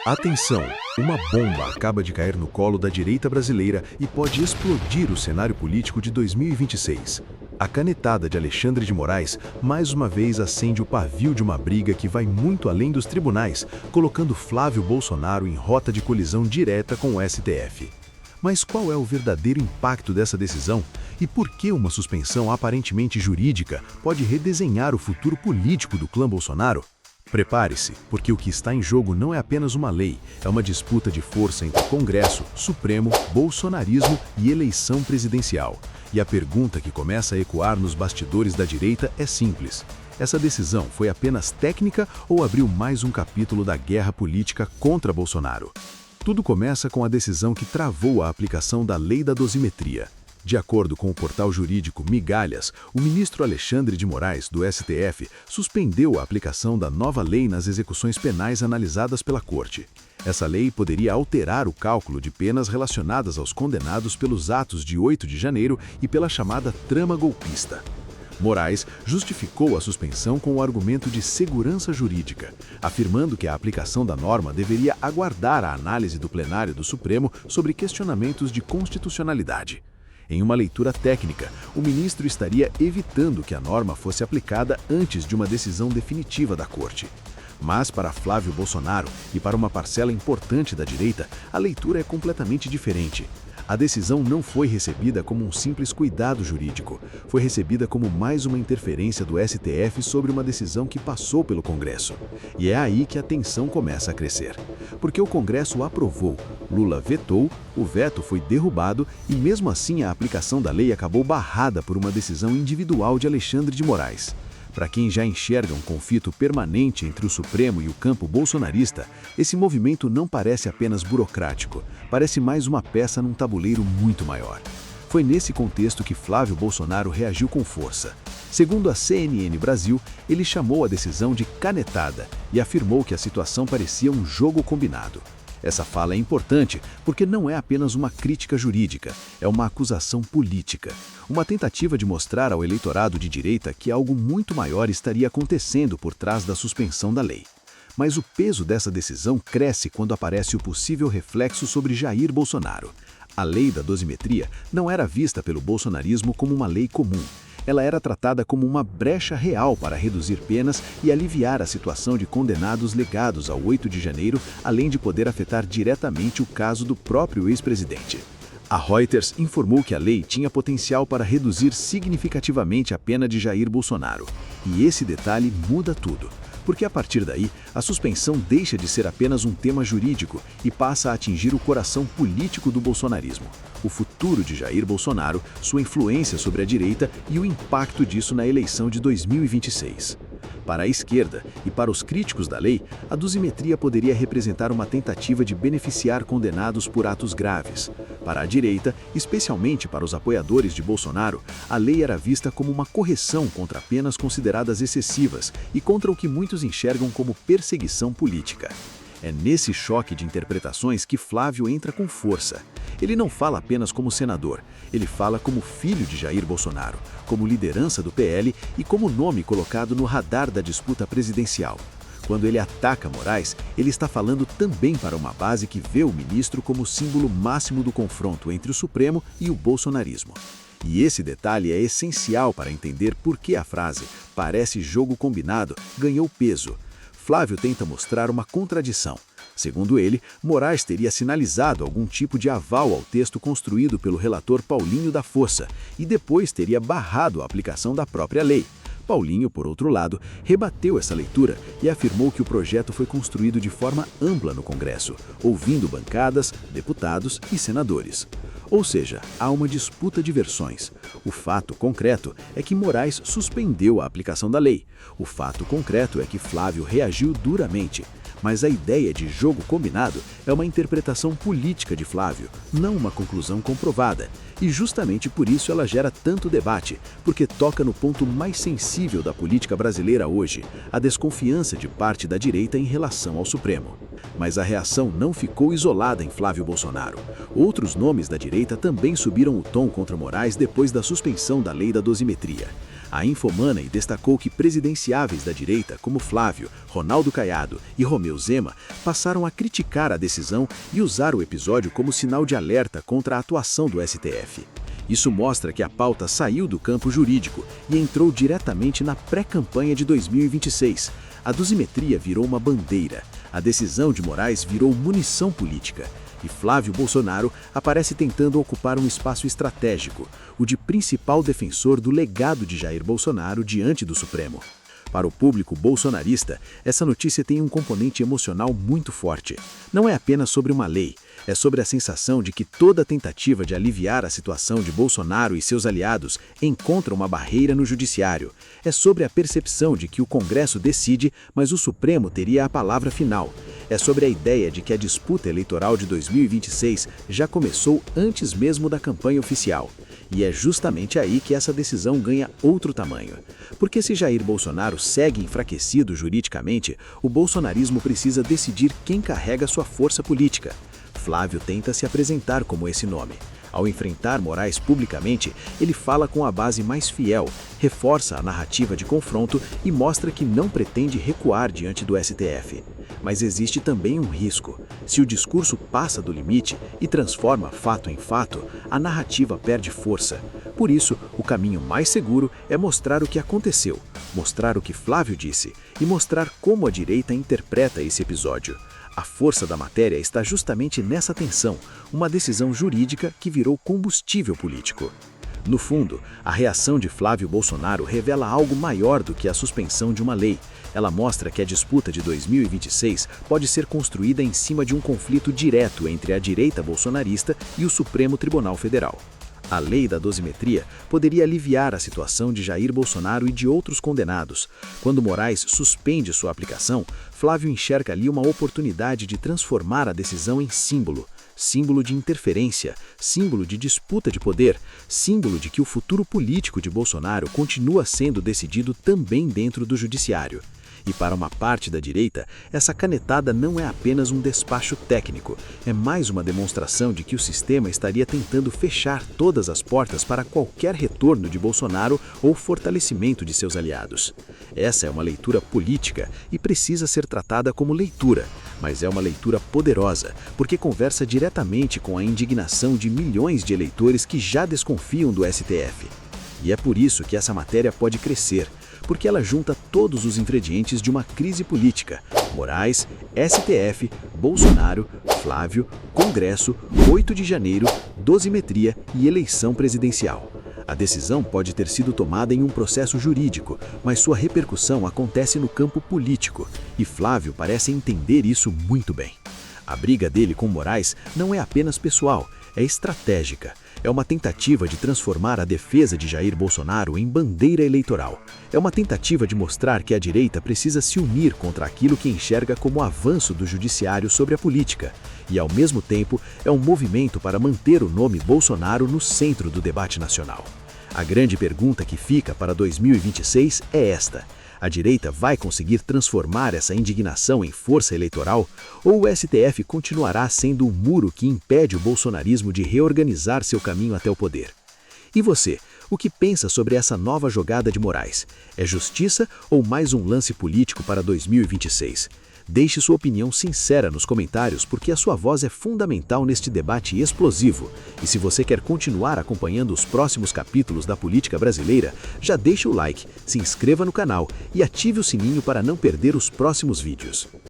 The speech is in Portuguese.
Atenção! Uma bomba acaba de cair no colo da direita brasileira e pode explodir o cenário político de 2026. A canetada de Alexandre de Moraes mais uma vez acende o pavio de uma briga que vai muito além dos tribunais, colocando Flávio Bolsonaro em rota de colisão direta com o STF. Mas qual é o verdadeiro impacto dessa decisão? E por que uma suspensão aparentemente jurídica pode redesenhar o futuro político do clã Bolsonaro? Prepare-se, porque o que está em jogo não é apenas uma lei, é uma disputa de força entre Congresso, Supremo, bolsonarismo e eleição presidencial. E a pergunta que começa a ecoar nos bastidores da direita é simples. Essa decisão foi apenas técnica ou abriu mais um capítulo da guerra política contra Bolsonaro? Tudo começa com a decisão que travou a aplicação da lei da dosimetria. De acordo com o portal jurídico Migalhas, o ministro Alexandre de Moraes, do STF, suspendeu a aplicação da nova lei nas execuções penais analisadas pela Corte. Essa lei poderia alterar o cálculo de penas relacionadas aos condenados pelos atos de 8 de janeiro e pela chamada trama golpista. Moraes justificou a suspensão com o argumento de segurança jurídica, afirmando que a aplicação da norma deveria aguardar a análise do plenário do Supremo sobre questionamentos de constitucionalidade. Em uma leitura técnica, o ministro estaria evitando que a norma fosse aplicada antes de uma decisão definitiva da Corte. Mas para Flávio Bolsonaro e para uma parcela importante da direita, a leitura é completamente diferente. A decisão não foi recebida como um simples cuidado jurídico, foi recebida como mais uma interferência do STF sobre uma decisão que passou pelo Congresso. E é aí que a tensão começa a crescer. Porque o Congresso aprovou, Lula vetou, o veto foi derrubado e mesmo assim a aplicação da lei acabou barrada por uma decisão individual de Alexandre de Moraes. Para quem já enxerga um conflito permanente entre o Supremo e o campo bolsonarista, esse movimento não parece apenas burocrático, parece mais uma peça num tabuleiro muito maior. Foi nesse contexto que Flávio Bolsonaro reagiu com força. Segundo a CNN Brasil, ele chamou a decisão de canetada e afirmou que a situação parecia um jogo combinado. Essa fala é importante porque não é apenas uma crítica jurídica, é uma acusação política. Uma tentativa de mostrar ao eleitorado de direita que algo muito maior estaria acontecendo por trás da suspensão da lei. Mas o peso dessa decisão cresce quando aparece o possível reflexo sobre Jair Bolsonaro. A lei da dosimetria não era vista pelo bolsonarismo como uma lei comum. Ela era tratada como uma brecha real para reduzir penas e aliviar a situação de condenados ligados ao 8 de janeiro, além de poder afetar diretamente o caso do próprio ex-presidente. A Reuters informou que a lei tinha potencial para reduzir significativamente a pena de Jair Bolsonaro. E esse detalhe muda tudo. Porque a partir daí, a suspensão deixa de ser apenas um tema jurídico e passa a atingir o coração político do bolsonarismo. O futuro de Jair Bolsonaro, sua influência sobre a direita e o impacto disso na eleição de 2026. Para a esquerda e para os críticos da lei, a dosimetria poderia representar uma tentativa de beneficiar condenados por atos graves. Para a direita, especialmente para os apoiadores de Bolsonaro, a lei era vista como uma correção contra penas consideradas excessivas e contra o que muitos enxergam como perseguição política. É nesse choque de interpretações que Flávio entra com força. Ele não fala apenas como senador, ele fala como filho de Jair Bolsonaro, como liderança do PL e como nome colocado no radar da disputa presidencial. Quando ele ataca Moraes, ele está falando também para uma base que vê o ministro como símbolo máximo do confronto entre o Supremo e o bolsonarismo. E esse detalhe é essencial para entender por que a frase "parece jogo combinado" ganhou peso. Flávio tenta mostrar uma contradição. Segundo ele, Moraes teria sinalizado algum tipo de aval ao texto construído pelo relator Paulinho da Força e depois teria barrado a aplicação da própria lei. Paulinho, por outro lado, rebateu essa leitura e afirmou que o projeto foi construído de forma ampla no Congresso, ouvindo bancadas, deputados e senadores. Ou seja, há uma disputa de versões. O fato concreto é que Moraes suspendeu a aplicação da lei. O fato concreto é que Flávio reagiu duramente. Mas a ideia de jogo combinado é uma interpretação política de Flávio, não uma conclusão comprovada. E justamente por isso ela gera tanto debate, porque toca no ponto mais sensível da política brasileira hoje, a desconfiança de parte da direita em relação ao Supremo. Mas a reação não ficou isolada em Flávio Bolsonaro. Outros nomes da direita também subiram o tom contra Moraes depois da suspensão da lei da dosimetria. A Infomoney destacou que presidenciáveis da direita, como Flávio, Ronaldo Caiado e Romeu Zema, passaram a criticar a decisão e usar o episódio como sinal de alerta contra a atuação do STF. Isso mostra que a pauta saiu do campo jurídico e entrou diretamente na pré-campanha de 2026. A dosimetria virou uma bandeira, a decisão de Moraes virou munição política. E Flávio Bolsonaro aparece tentando ocupar um espaço estratégico, o de principal defensor do legado de Jair Bolsonaro diante do Supremo. Para o público bolsonarista, essa notícia tem um componente emocional muito forte. Não é apenas sobre uma lei, é sobre a sensação de que toda tentativa de aliviar a situação de Bolsonaro e seus aliados encontra uma barreira no judiciário. É sobre a percepção de que o Congresso decide, mas o Supremo teria a palavra final. É sobre a ideia de que a disputa eleitoral de 2026 já começou antes mesmo da campanha oficial. E é justamente aí que essa decisão ganha outro tamanho. Porque se Jair Bolsonaro segue enfraquecido juridicamente, o bolsonarismo precisa decidir quem carrega sua força política. Flávio tenta se apresentar como esse nome. Ao enfrentar Moraes publicamente, ele fala com a base mais fiel, reforça a narrativa de confronto e mostra que não pretende recuar diante do STF. Mas existe também um risco. Se o discurso passa do limite e transforma fato em fato, a narrativa perde força. Por isso, o caminho mais seguro é mostrar o que aconteceu, mostrar o que Flávio disse e mostrar como a direita interpreta esse episódio. A força da matéria está justamente nessa tensão, uma decisão jurídica que virou combustível político. No fundo, a reação de Flávio Bolsonaro revela algo maior do que a suspensão de uma lei. Ela mostra que a disputa de 2026 pode ser construída em cima de um conflito direto entre a direita bolsonarista e o Supremo Tribunal Federal. A lei da dosimetria poderia aliviar a situação de Jair Bolsonaro e de outros condenados. Quando Moraes suspende sua aplicação, Flávio enxerga ali uma oportunidade de transformar a decisão em símbolo. Símbolo de interferência, símbolo de disputa de poder, símbolo de que o futuro político de Bolsonaro continua sendo decidido também dentro do judiciário. E para uma parte da direita, essa canetada não é apenas um despacho técnico, é mais uma demonstração de que o sistema estaria tentando fechar todas as portas para qualquer retorno de Bolsonaro ou fortalecimento de seus aliados. Essa é uma leitura política e precisa ser tratada como leitura, mas é uma leitura poderosa, porque conversa diretamente com a indignação de milhões de eleitores que já desconfiam do STF. E é por isso que essa matéria pode crescer, porque ela junta todos os ingredientes de uma crise política: Moraes, STF, Bolsonaro, Flávio, Congresso, 8 de janeiro, dosimetria e eleição presidencial. A decisão pode ter sido tomada em um processo jurídico, mas sua repercussão acontece no campo político, e Flávio parece entender isso muito bem. A briga dele com Moraes não é apenas pessoal, é estratégica. É uma tentativa de transformar a defesa de Jair Bolsonaro em bandeira eleitoral. É uma tentativa de mostrar que a direita precisa se unir contra aquilo que enxerga como avanço do judiciário sobre a política. E, ao mesmo tempo, é um movimento para manter o nome Bolsonaro no centro do debate nacional. A grande pergunta que fica para 2026 é esta: a direita vai conseguir transformar essa indignação em força eleitoral? Ou o STF continuará sendo o muro que impede o bolsonarismo de reorganizar seu caminho até o poder? E você, o que pensa sobre essa nova jogada de Moraes? É justiça ou mais um lance político para 2026? Deixe sua opinião sincera nos comentários, porque a sua voz é fundamental neste debate explosivo. E se você quer continuar acompanhando os próximos capítulos da política brasileira, já deixe o like, se inscreva no canal e ative o sininho para não perder os próximos vídeos.